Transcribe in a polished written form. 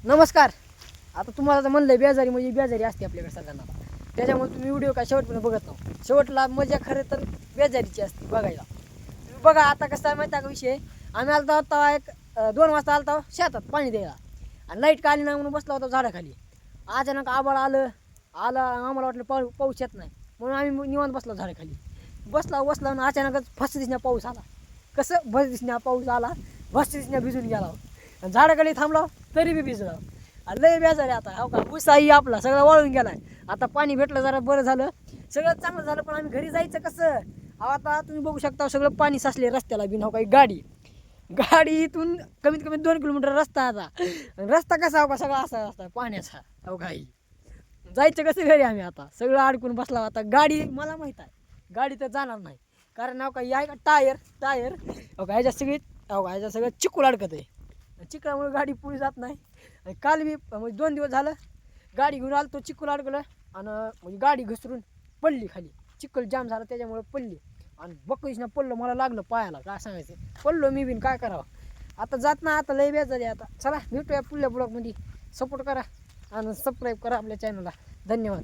नमस्कार. आता तुम्हाला तर म्हणलं बेजारी म्हणजे बेजारी असते आपल्याकडे सगळ्यांना, त्याच्यामुळे तुम्ही व्हिडिओ काय शेवटपर्यंत बघत नाही. शेवटला मजा खरं तर बेजारीची असते बघायला. तुम्ही बघा आता कसं आहे माहिती आहे का विषय, आम्ही आलता तेव्हा 2 वाजता आलता शेतात पाणी द्यायला आणि लाईट का आली नाही म्हणून बसला होता झाडाखाली. अचानक आभाळ आलं आम्हाला वाटलं पाऊस येत नाही म्हणून आम्ही निवांत बसलो झाडाखाली. बसला आणि अचानकच फस दिसण्या पाऊस आला. कसं भस दिसण्या पाऊस आला, भस दिसण्या भिजून गेला आणि झाडाखाली थांबला तरी बी भिजला. लय बेजार आहे आता. हो का, ऊसाही आपला सगळा वाळून गेलाय. आता पाणी भेटलं जरा बरं झालं, सगळं चांगलं झालं. पण आम्ही घरी जायचं कसं? आता तुम्ही बघू शकता सगळं पाणी साचले रस्त्याला बिन. हो काही गाडी इथून कमीत कमी 2 किलोमीटर रस्ता. आता रस्ता कसा हो का सगळा असा रस्ता पाण्याचा. हो काही जायचं कसं घरी आम्ही? आता सगळं अडकून बसला. आता गाडी मला माहीत आहे गाडी तर जाणार नाही, कारण हो का या टायर हो का ह्याच्यात सगळं चिखल अडकत आहे. चिखलामुळे गाडी पुढे जात नाही. काल मी म्हणजे 2 दिवस झालं गाडी घेऊन आलो, तो चिखल अडकलं आणि म्हणजे गाडी घसरून पडली खाली. चिखल जाम झाला त्याच्यामुळे पडली आणि बकरीसनं पडलं. मला लागलं पायाला, काय सांगायचं, पडलो मी बिन. काय करावं आता? जात ना आता, लय बेजार आहे आता. चला भेटूया पुढल्या ब्लॉगमध्ये. सपोर्ट करा आणि सबस्क्राईब करा आपल्या चॅनलला. धन्यवाद.